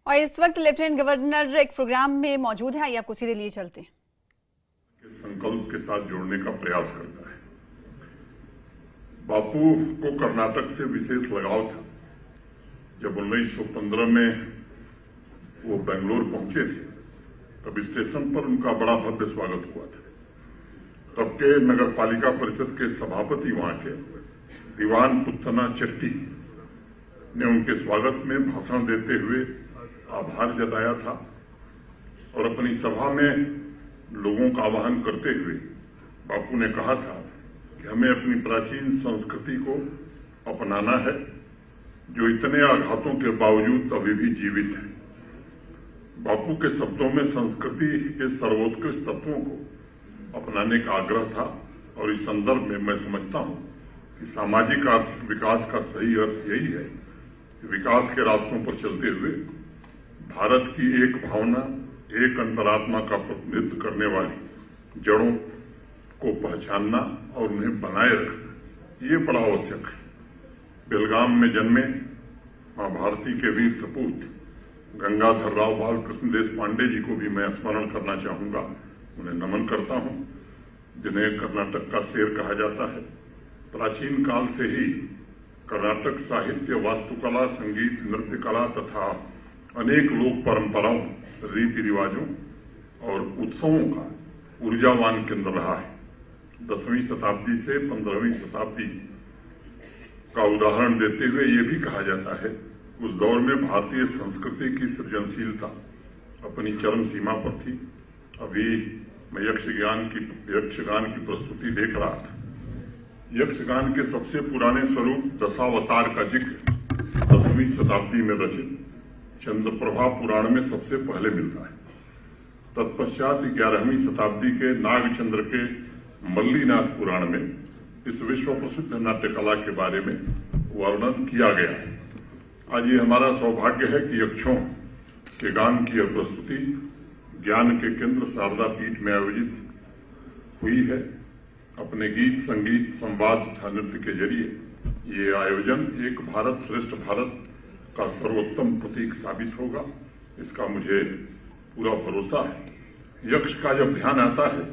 और इस वक्त लेफ्टिनेंट गवर्नर एक प्रोग्राम में मौजूद है, आइए आपको सीधे लिए चलते हैं। संकल्प के साथ जोड़ने का प्रयास करता है। बापू को कर्नाटक से विशेष लगाव था। जब 1915 में वो बेंगलोर पहुंचे थे तब स्टेशन पर उनका बड़ा भव्य स्वागत हुआ था। तब के नगर पालिका परिषद के सभापति वहां के दीवान पुत्तना चट्टी ने उनके स्वागत में भाषण देते हुए आभार जताया था और अपनी सभा में लोगों का आह्वान करते हुए बापू ने कहा था कि हमें अपनी प्राचीन संस्कृति को अपनाना है जो इतने आघातों के बावजूद अभी भी जीवित है। बापू के शब्दों में संस्कृति के सर्वोत्कृष्ट तत्वों को अपनाने का आग्रह था और इस संदर्भ में मैं समझता हूं कि सामाजिक आर्थिक विकास का सही अर्थ यही है कि विकास के रास्तों पर चलते हुए भारत की एक भावना, एक अंतरात्मा का प्रतिनिधित्व करने वाली जड़ों को पहचानना और उन्हें बनाए रखना ये बड़ा आवश्यक है। बेलगाम में जन्मे मां भारती के वीर सपूत गंगाधर राव बालकृष्ण देशपांडे जी को भी मैं स्मरण करना चाहूंगा, उन्हें नमन करता हूं, जिन्हें कर्नाटक का शेर कहा जाता है। प्राचीन काल से ही कर्नाटक साहित्य, वास्तुकला, संगीत, नृत्य कला तथा अनेक लोक परंपराओं, रीति रिवाजों और उत्सवों का ऊर्जावान केंद्र रहा है। 10वीं शताब्दी से 15वीं शताब्दी का उदाहरण देते हुए ये भी कहा जाता है उस दौर में भारतीय संस्कृति की सृजनशीलता अपनी चरम सीमा पर थी। अभी मैं यक्षगान की प्रस्तुति देख रहा था। यक्षगान के सबसे पुराने स्वरूप दशावतार का जिक्र 10वीं शताब्दी में रचित चंद्रप्रभा पुराण में सबसे पहले मिलता है। तत्पश्चात 11वीं शताब्दी के नागचंद्र के मल्लीनाथ पुराण में इस विश्व प्रसिद्ध नाट्यकला के बारे में वर्णन किया गया है। आज ये हमारा सौभाग्य है कि यक्षों के गान की यह प्रस्तुति ज्ञान के केंद्र शारदा पीठ में आयोजित हुई है। अपने गीत, संगीत, संवाद तथा नृत्य के जरिए ये आयोजन एक भारत श्रेष्ठ भारत का सर्वोत्तम प्रतीक साबित होगा, इसका मुझे पूरा भरोसा है। यक्ष का जब ध्यान आता है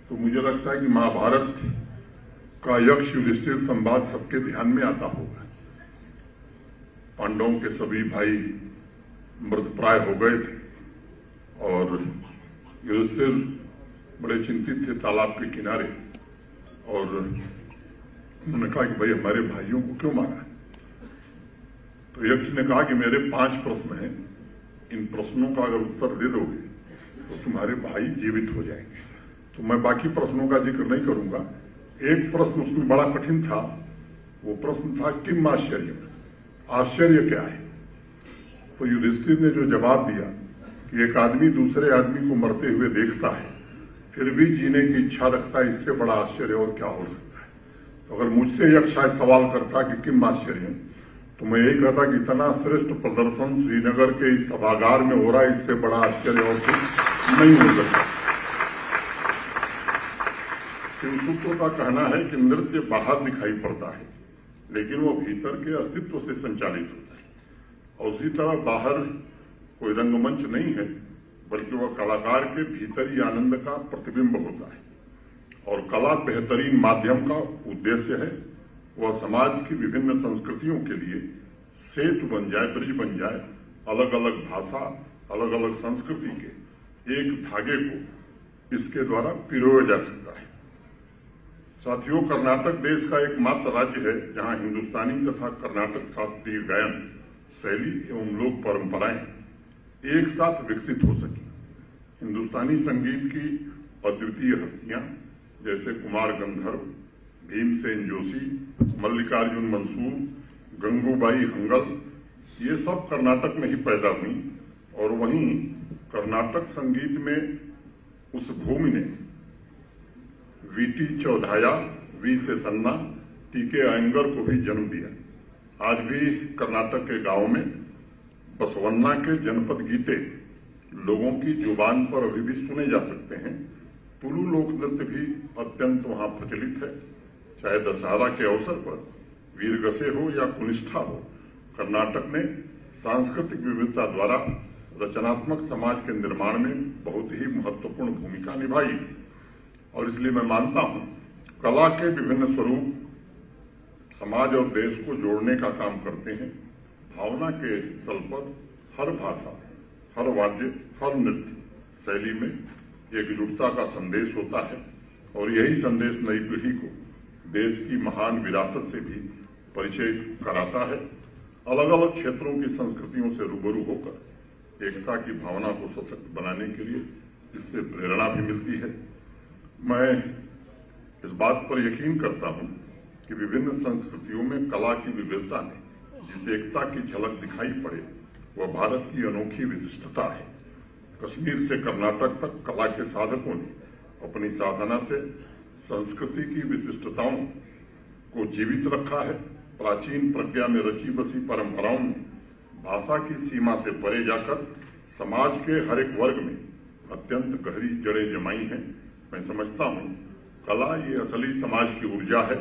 तो मुझे लगता है कि महाभारत का यक्ष युधिष्ठिर संवाद सबके ध्यान में आता होगा। पांडवों के सभी भाई मृतप्राय हो गए थे और युधिष्ठिर बड़े चिंतित थे तालाब के किनारे और उन्होंने कहा कि भाई हमारे भाइयों को क्यों मारा है? तो यक्ष ने कहा कि मेरे 5 प्रश्न हैं, इन प्रश्नों का अगर उत्तर दे दोगे तो तुम्हारे भाई जीवित हो जाएंगे। तो मैं बाकी प्रश्नों का जिक्र नहीं करूंगा। एक प्रश्न उसमें बड़ा कठिन था, वो प्रश्न था किम आश्चर्य, आश्चर्य क्या है? तो युधिष्ठिर ने जो जवाब दिया कि एक आदमी दूसरे आदमी को मरते हुए देखता है फिर भी जीने की इच्छा रखता है, इससे बड़ा आश्चर्य और क्या हो सकता है? तो अगर मुझसे यक्ष शायद सवाल करता कि किम आश्चर्य, तो मैं यही कहता कि इतना श्रेष्ठ प्रदर्शन श्रीनगर के इस सभागार में हो रहा है, इससे बड़ा आश्चर्य और कुछ नहीं हो सकता। शिवसुत्रों का कहना है कि नृत्य बाहर दिखाई पड़ता है लेकिन वो भीतर के अस्तित्व से संचालित होता है और उसी तरह बाहर कोई रंगमंच नहीं है बल्कि वह कलाकार के भीतरी आनंद का प्रतिबिंब होता है और कला बेहतरीन माध्यम का उद्देश्य है। वह समाज की विभिन्न संस्कृतियों के लिए सेतु बन जाए, ब्रिज बन जाए। अलग अलग भाषा, अलग अलग संस्कृति के एक धागे को इसके द्वारा पिरोया जा सकता है। साथियों, कर्नाटक देश का एकमात्र राज्य है जहां हिंदुस्तानी तथा कर्नाटक शास्त्रीय गायन शैली एवं लोक परंपराएं एक साथ विकसित हो सकी। हिंदुस्तानी संगीत की अद्वितीय हस्तियां जैसे कुमार गंधर्व, भीमसेन जोशी, मल्लिकार्जुन मंसूर, गंगूबाई हंगल, ये सब कर्नाटक में ही पैदा हुई और वहीं कर्नाटक संगीत में उस भूमि ने वीटी चौधाया, वी से सन्ना, टीके अयंगर को भी जन्म दिया। आज भी कर्नाटक के गांवों में बसवन्ना के जनपद गीते लोगों की जुबान पर अभी भी सुने जा सकते हैं। तुलु लोक नृत्य भी अत्यंत वहां प्रचलित है। चाहे दशहरा के अवसर पर वीरगसे हो या कुनिष्ठा हो, कर्नाटक ने सांस्कृतिक विविधता द्वारा रचनात्मक समाज के निर्माण में बहुत ही महत्वपूर्ण भूमिका निभाई और इसलिए मैं मानता हूं कला के विभिन्न स्वरूप समाज और देश को जोड़ने का काम करते हैं। भावना के तल पर हर भाषा, हर वाद्य, हर नृत्य शैली में एकजुटता का संदेश होता है और यही संदेश नई पीढ़ी को देश की महान विरासत से भी परिचय कराता है। अलग अलग क्षेत्रों की संस्कृतियों से रूबरू होकर एकता की भावना को सशक्त बनाने के लिए इससे प्रेरणा भी मिलती है। मैं इस बात पर यकीन करता हूं कि विभिन्न संस्कृतियों में कला की विविधता में जिस एकता की झलक दिखाई पड़े वह भारत की अनोखी विशिष्टता है। कश्मीर से कर्नाटक तक कला के साधकों ने अपनी साधना से संस्कृति की विशिष्टताओं को जीवित रखा है। प्राचीन प्रज्ञा में रची बसी परंपराओं ने भाषा की सीमा से परे जाकर समाज के हर एक वर्ग में अत्यंत गहरी जड़ें जमाई हैं। मैं समझता हूं कला ये असली समाज की ऊर्जा है।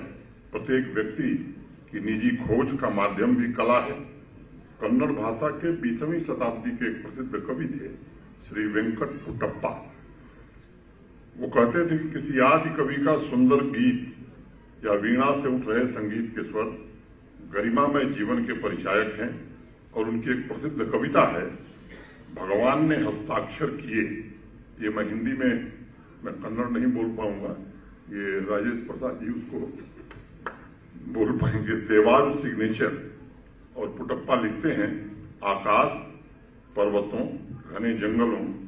प्रत्येक व्यक्ति की निजी खोज का माध्यम भी कला है। कन्नड़ भाषा के 20वीं शताब्दी के एक प्रसिद्ध कवि थे श्री वेंकट पुट्टप्पा। वो कहते थे कि किसी आदि कवि का सुंदर गीत या वीणा से उठ रहे संगीत के स्वर गरिमामय जीवन के परिचायक हैं। और उनकी एक प्रसिद्ध कविता है भगवान ने हस्ताक्षर किए। ये मैं हिंदी में, मैं कन्नड़ नहीं बोल पाऊंगा, ये राजेश प्रसाद जी उसको बोल पाएंगे। देवाल सिग्नेचर। और पुट्टप्पा लिखते हैं आकाश, पर्वतों, घने जंगलों